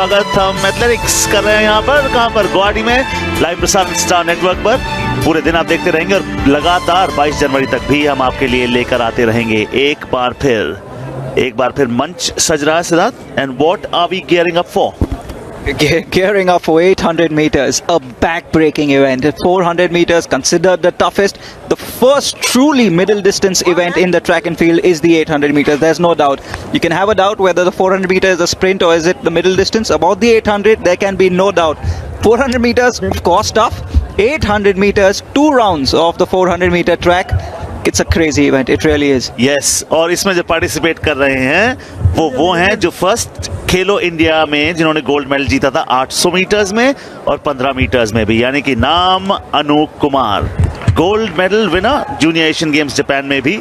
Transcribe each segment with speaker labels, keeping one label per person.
Speaker 1: स्वागत। हम एथलेटिक्स कर रहे हैं यहाँ पर, कहाँ पर? गुवाहाटी में लाइव प्रसारण स्टार नेटवर्क पर। पूरे दिन आप देखते रहेंगे और लगातार 22 जनवरी तक भी हम आपके लिए लेकर आते रहेंगे। एक बार फिर मंच सज रहा है Siddharth. And what are we gearing up for?
Speaker 2: Gearing up for 800 meters, a back-breaking event. 400 meters considered the toughest. The first truly middle distance event in the track and field is the 800 meters. There's no doubt. You can have a doubt whether the 400 meters is a sprint or is it the middle distance. About the 800, there can be no doubt. 400 meters, of course, tough. 800 meters, 2 rounds of the 400 meter track. It's a crazy event. It really is.
Speaker 1: Yes. और इसमें जो participate कर रहे हैं वो हैं जो first खेलो India में जिन्होंने गोल्ड मेडल जीता था 800 मीटर्स में और 15 मीटर्स में भी, यानी कि नाम Anoop Kumar. Gold medal winner junior Asian Games Japan में भी,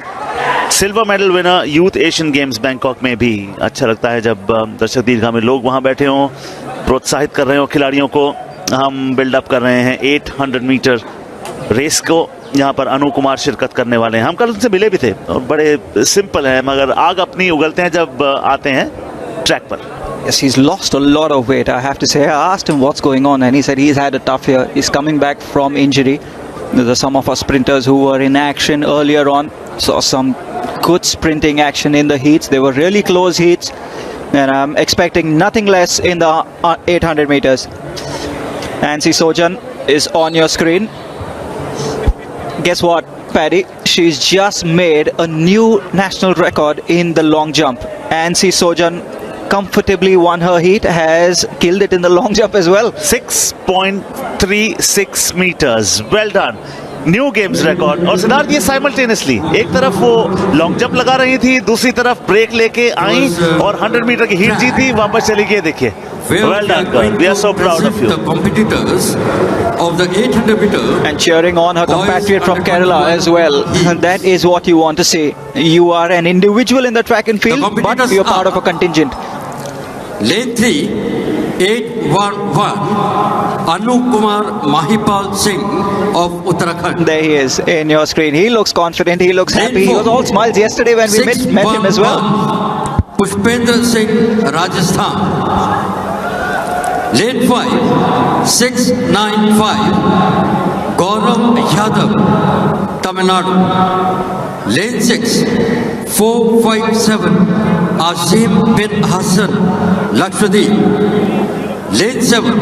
Speaker 1: silver medal winner youth Asian Games Bangkok में भी। अच्छा लगता है जब दर्शक दीर्घा में लोग वहां बैठे हों, प्रोत्साहित कर रहे हो खिलाड़ियों को। हम बिल्डअप कर रहे हैं 800 मीटर रेस को। यहाँ पर अनु कुमार शिरकत करने वाले हैं। हम कल उनसे मिले भी थे और बड़े सिंपल हैं, मगर आग अपनी उगलते हैं जब आते हैं ट्रैक पर।
Speaker 2: Yes, he's lost a lot of weight, I have to say. I asked him what's going on and he said he's had a tough year. He's coming back from injury. There are some of our sprinters who were in action earlier on. Saw some good sprinting action in the heats. They were really close heats. And I'm expecting nothing less in the 800 meters. Ansi Sojan is on your screen. Guess what, Paddy? She's just made a new national record in the long jump. Ansi Sojan comfortably won her heat, has killed it in the long jump as well.
Speaker 1: 6.36 meters. Well done. New games record. और सिद्धार्थ ये simultaneously एक तरफ वो long jump लगा रही थी, दूसरी तरफ ब्रेक लेके आई और 100 मीटर की हीट जीती, वापस चली गई। देखिए, well done girl, we are so proud of you.
Speaker 3: The competitors of the 800 meter
Speaker 2: and cheering on her compatriot from Kerala as well. And that is what you want to see. You are an individual in the track and field, but you're part of a contingent.
Speaker 3: Lane 3, 811, Anup Kumar Mahipal Singh of Uttarakhand.
Speaker 2: There he is in your screen. He looks confident. He looks happy. He was all smiles yesterday when we met him as well.
Speaker 3: Pushpendra Singh, Rajasthan. Lane 5, 695, Gaurav Yadav, Tamil Nadu. Lane 6, 457, Asim bin Hassan, Lakshadweep. Lane 7,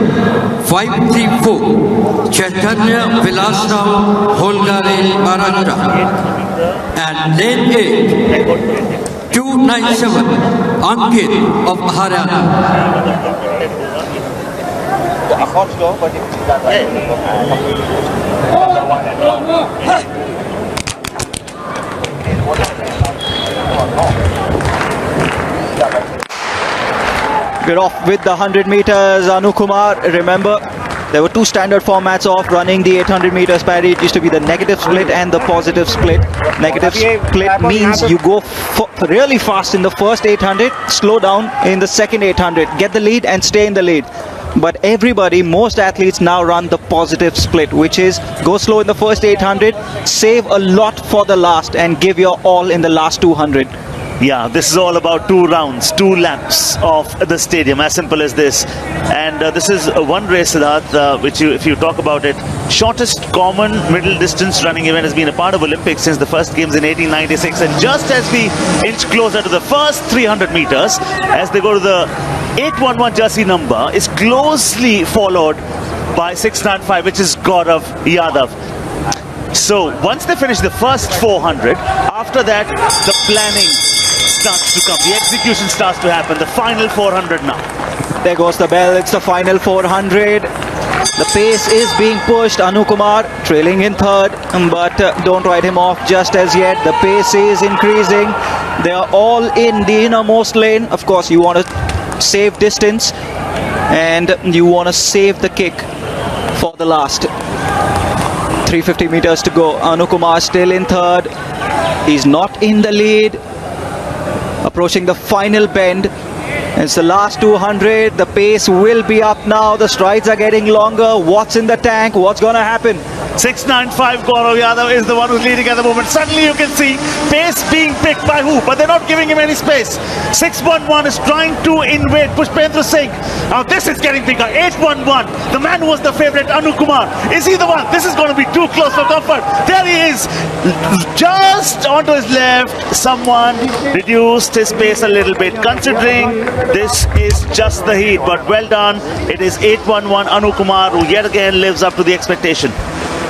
Speaker 3: 534, Chaitanya Vilasram, Holgare, Maharashtra. And lane 8, 297, Ankit of Haryana.
Speaker 2: We're off with the 100 meters. Anu Kumar, remember, there were 2 standard formats of running the 800 meters, Paddy. It used to be the negative split and the positive split. Negative split means you go really fast in the first 800, slow down in the second 800, get the lead and stay in the lead. But most athletes now run the positive split, which is go slow in the first 800, save a lot for the last and give your all in the last 200.
Speaker 1: Yeah, this is all about 2 rounds, 2 laps of the stadium, as simple as this. And this is one race, Siddharth, which if you talk about it, shortest common middle distance running event has been a part of Olympics since the first games in 1896. And just as we inch closer to the first 300 meters, as they go to the 811 jersey number, is closely followed by 695, which is Gaurav Yadav. So once they finish the first 400, after that, the planning starts to come. The execution starts to happen. The final 400 now.
Speaker 2: There goes the bell. It's the final 400. The pace is being pushed. Anu Kumar trailing in third, but don't write him off just as yet. The pace is increasing. They are all in the innermost lane. Of course, you want to save distance and you want to save the kick for the last 350 meters to go. Anu Kumar still in third. He's not in the lead. Approaching the final bend. It's the last 200. The pace will be up now. The strides are getting longer. What's in the tank? What's going to happen?
Speaker 1: 695 Gaurav Yadav is the one who's leading at the moment. Suddenly you can see pace being picked by who? But they're not giving him any space. 611 is trying to invade Pushpendra Singh. Now this is getting bigger. 811, the man who was the favorite, Anu Kumar. Is he the one? This is going to be too close for comfort. There he is. Just onto his left. Someone reduced his pace a little bit. Considering this is just the heat. But well done. It is 811 Anu Kumar who yet again lives up to the expectation.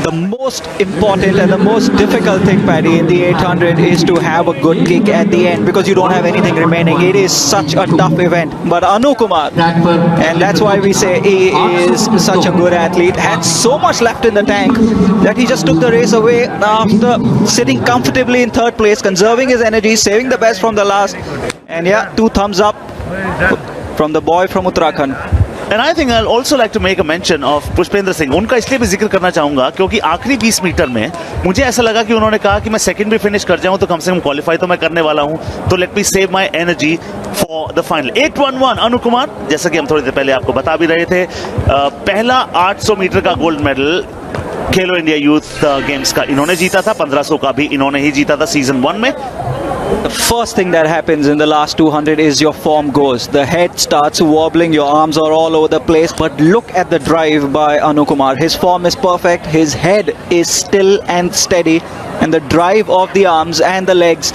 Speaker 2: The most important and the most difficult thing, Paddy, in the 800 is to have a good kick at the end because you don't have anything remaining. It is such a tough event. But Anu Kumar, and that's why we say he is such a good athlete, had so much left in the tank that he just took the race away after sitting comfortably in third place, conserving his energy, saving the best from the last. And yeah, 2 thumbs up from the boy from Uttarakhand.
Speaker 1: And I think I'll also like to make a mention of Pushpendra Singh. उनका इसलिए भी जिक्र करना चाहूंगा क्योंकि आखिरी 20 metre में मुझे ऐसा लगा कि उन्होंने कहा कि मैं सेकंड भी फिनिश कर जाऊं तो कम से कम क्वालिफाई तो मैं करने वाला हूं, तो let me save my energy for the final. 811 अनु कुमार, जैसा कि हम थोड़ी देर पहले आपको बता भी रहे थे, पहला 800 मीटर का गोल्ड मेडल खेलो इंडिया यूथ गेम्स का इन्होंने जीता था. 1500 का भी इन्होंने ही जीता था सीजन 1 में.
Speaker 2: The first thing that happens in the last 200 is your form goes. The head starts wobbling, your arms are all over the place. But look at the drive by Anu Kumar. His form is perfect, his head is still and steady, and the drive of the arms and the legs.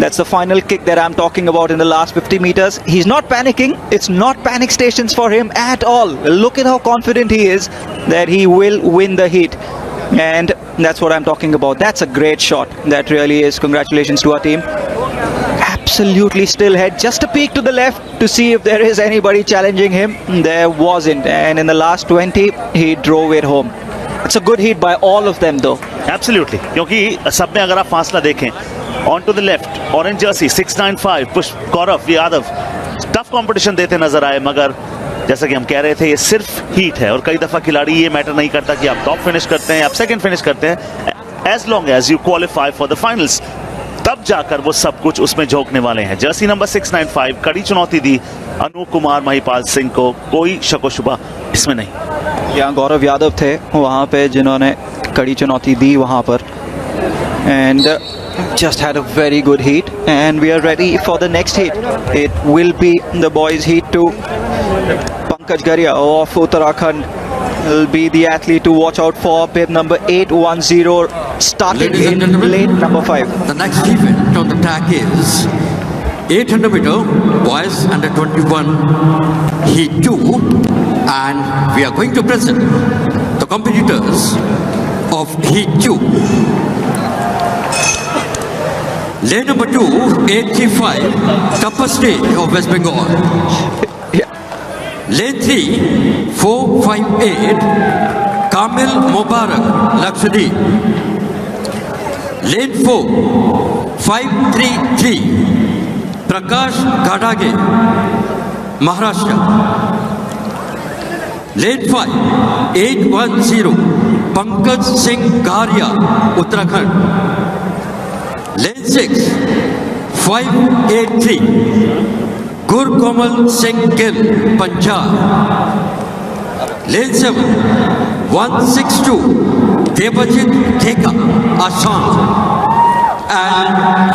Speaker 2: That's the final kick that I'm talking about in the last 50 meters. He's not panicking. It's not panic stations for him at all. Look at how confident he is that he will win the heat. And that's what I'm talking about. That's a great shot. That really is. Congratulations to our team. Absolutely still head. Just a peek to the left to see if there is anybody challenging him. There wasn't. And in the last 20, he drove it home. It's a good heat by all of them though.
Speaker 1: Absolutely. क्योंकि सब में अगर आप फासला देखें, on to the left, orange jersey 695 पुष्प Gaurav Yadav tough competition देते नजर आए, मगर जैसा कि हम कह रहे थे ये सिर्फ हीट है और कई दफा खिलाड़ी ये मैटर नहीं करता कि आप टॉप फिनिश करते हैं, आप सेकंड फिनिश करते हैं, as long as you qualify for the finals, तब जाकर वो सब कुछ उसमें झोंकने वाले हैं. जर्सी नंबर 695 कड़ी चुनौती दी अनु कुमार महिपाल सिंह को, कोई शको शुबा इसमें नहीं.
Speaker 2: यहाँ गौरव यादव थे वहाँ पे जिन्होंने कड़ी चुनौती दी वहाँ पर, and just had a very good heat, and we are ready for the next heat. It will be the boys heat too. Pankaj Garia of Uttarakhand will be the athlete to watch out for. Bib number 810 starting in lane number 5.
Speaker 3: The next event on the track is 800 meter boys under 21 heat 2, and we are going to present the competitors of heat 2. Lane number 2, 835, toughest day of West Bengal. Lane 3, 458, Kamil Mubarak, Lakshadweep. Lane 4, 533, Prakash Gadage, Maharashtra. Lane 5, 810, Pankaj Singh Garia, Uttarakhand. Lane 6, 583, Gurkomal Singh Gill, Punjab. Lane 7, 162, Debajit Theka, Assam. And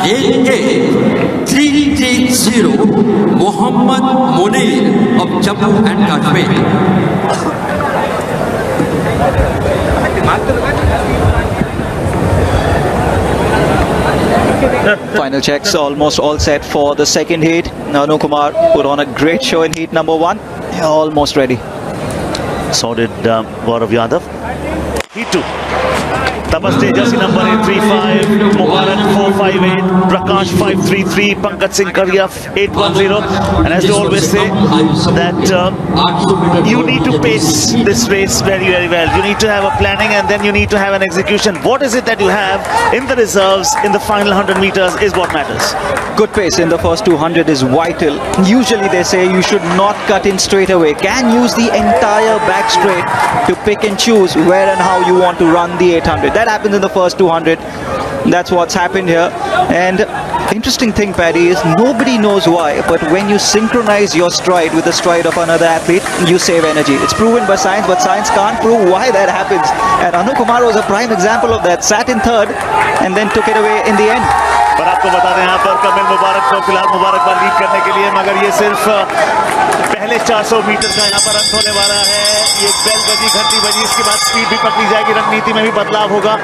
Speaker 3: Lane 8, 330, Muhammad Munir of Jammu and Kashmir.
Speaker 2: Final checks almost all set for the second heat. Anu Kumar put on a great show in heat number 1. Almost ready.
Speaker 1: So did Gaurav Yadav. Heat 2. Namaste, jersey number 835, Mubarak 458, Prakash 533, Pankaj Singh Garia 810. And as they always say, that you need to pace this race very, very well. You need to have a planning and then you need to have an execution. What is it that you have in the reserves in the final 100 meters is what matters.
Speaker 2: Good pace in the first 200 is vital. Usually they say you should not cut in straight away. Can use the entire back straight to pick and choose where and how you want to run the 800. That happens in the first 200. That's what's happened here. And interesting thing, Paddy, is nobody knows why, but when you synchronize your stride with the stride of another athlete, you save energy. It's proven by science, but science can't prove why that happens. And Anu Kumar was a prime example of that. Sat in third and then took it away in the end.
Speaker 1: पर आपको बता दें यहाँ पर Camille मुबारक को फिलहाल मुबारकबाद lead करने के लिए, मगर ये सिर्फ पहले 400 मीटर का यहाँ पर अंत होने वाला है। ये बेल बजी, घंटी बजी, इसके बाद स्पीड भी पकड़ी जाएगी, रणनीति में भी बदलाव होगा।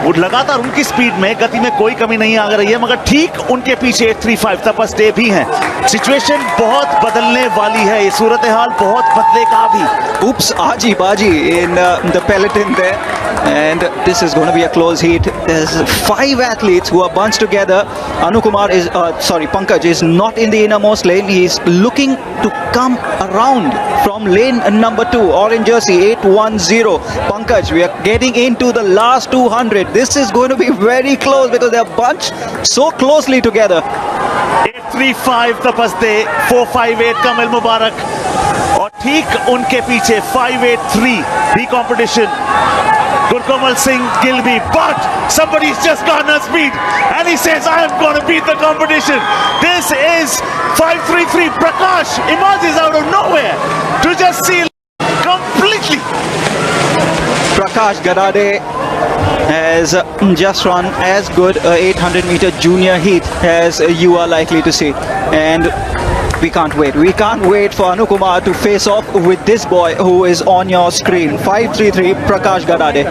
Speaker 1: वो लगातार उनकी स्पीड में, गति में कोई कमी नहीं आ रही है, मगर ठीक उनके पीछे 835 तपस डे भी हैं। सिचुएशन बहुत बदलने वाली है, ये सूरत हाल बहुत बदलेगा भी।
Speaker 2: Oops, Aji Baji in the peloton there, and this is going to be a close heat. There's 5 athletes who are bunched together. Anu Kumar is, Pankaj is not in the innermost lane. He's looking to come around from lane number 2, orange jersey 810. Pankaj, we are getting into the last 200. This is going to be very close because they are bunched so closely together.
Speaker 1: 835 तपस day, 458 Camille मुबारक, और ठीक उनके पीछे 583 भी competition Gurkomal Singh Gilby, but somebody's just gone on speed and he says I am going to beat the competition. This is 533. Prakash emerges out of nowhere to just seal completely.
Speaker 2: Prakash Gadade has just run as good a 800-meter junior heat as you are likely to see, and we can't wait. We can't wait for Anu Kumar to face off with this boy who is on your screen. 533 Prakash Gadade.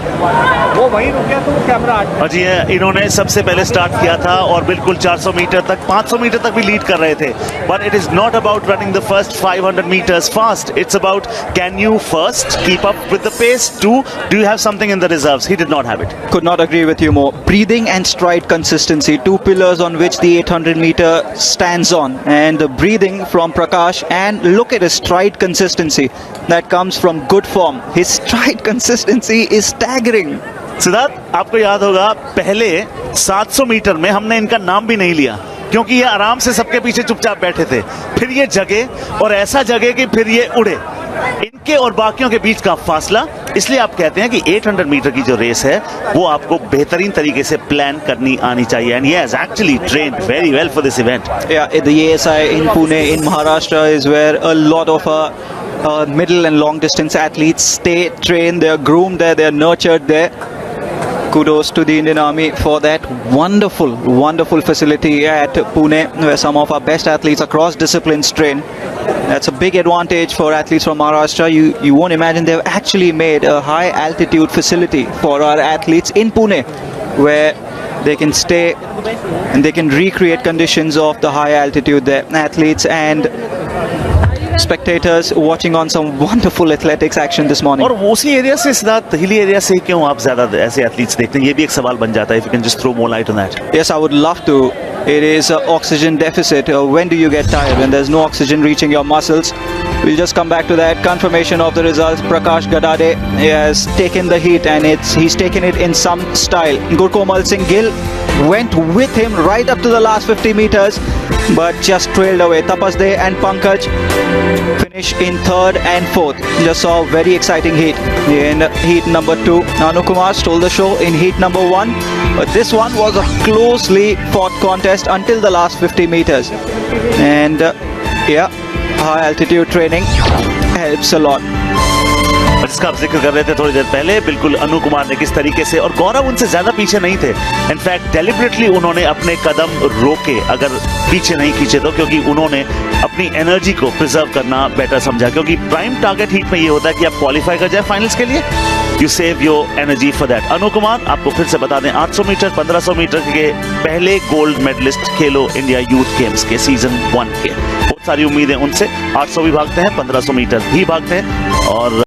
Speaker 4: वो वहीं रुक गया तो camera
Speaker 1: और जी इन्होंने सबसे पहले start किया था और बिल्कुल 400 मीटर तक, 500 मीटर तक भी लीड कर रहे थे. But it is not about running the first 500 metres fast. It's about can you first keep up with the pace, to do you have something in the reserves. He did not have it.
Speaker 2: Could not agree with you more. Breathing and stride consistency, 2 pillars on which the 800 meter stands on. And the breathing from Prakash, and look at his stride consistency that comes from good form. His stride consistency is staggering.
Speaker 1: Siddharth, आपको याद होगा पहले 700 metre में हमने इनका नाम भी नहीं लिया क्योंकि ये आराम से सबके पीछे चुपचाप बैठे थे. फिर ये जगे और ऐसा जगे कि फिर ये उड़े. इनके और बाकियों के बीच का फासला, इसलिए आप कहते हैं कि 800 मीटर की जो रेस है वो आपको बेहतरीन तरीके से प्लान करनी आनी चाहिए. And he has actually trained very well for this event.
Speaker 2: Yeah, the ASI in Pune in Maharashtra is where a lot of middle and long distance athletes stay, train, they're groomed there, they're nurtured there. Kudos to the Indian Army for that wonderful facility at Pune where some of our best athletes across disciplines train. That's a big advantage for athletes from Maharashtra. You won't imagine they've actually made a high altitude facility for our athletes in Pune where they can stay and they can recreate conditions of the high altitude there. Athletes and spectators watching on some wonderful athletics action this morning.
Speaker 1: और उसी area से, Siddharth, hilly area से क्यों आप ज्यादा ऐसे athletes देखते हैं? ये भी एक सवाल बन जाता है. If you can just throw more light on that.
Speaker 2: Yes, I would love to. It is an oxygen deficit. When do you get tired? When there's no oxygen reaching your muscles. We'll just come back to that. Confirmation of the results. Prakash Gadade has taken the heat and he's taken it in some style. Gurkomal Singh Gill went with him right up to the last 50 meters but just trailed away. Tapas De and Pankaj finish in 3rd and 4th. Just saw a very exciting heat in heat number 2. Anu Kumar stole the show in heat number 1, but this one was a closely fought contest until the last 50 meters. And high altitude training helps a lot.
Speaker 1: जिसका आप जिक्र कर रहे थे थोड़ी देर पहले, बिल्कुल अनु कुमार ने किस तरीके से, और गौरव उनसे ज्यादा पीछे नहीं थे. इनफैक्ट डेलिबरेटली उन्होंने अपने कदम रोके अगर पीछे नहीं खींचे तो, क्योंकि उन्होंने अपनी एनर्जी को प्रिजर्व करना बेटर समझा. क्योंकि प्राइम टारगेट हीट में ये होता है कि आप क्वालिफाई कर जाए फाइनल्स के लिए. You save your energy for that. Anu Kumar, आपको फिर से बता दें, 800 मीटर 1500 मीटर के पहले गोल्ड मेडलिस्ट खेलो इंडिया यूथ गेम्स के सीजन 1 के. बहुत सारी उम्मीदें उनसे. 800 भी भागते हैं, 1500 मीटर भी भागते हैं, और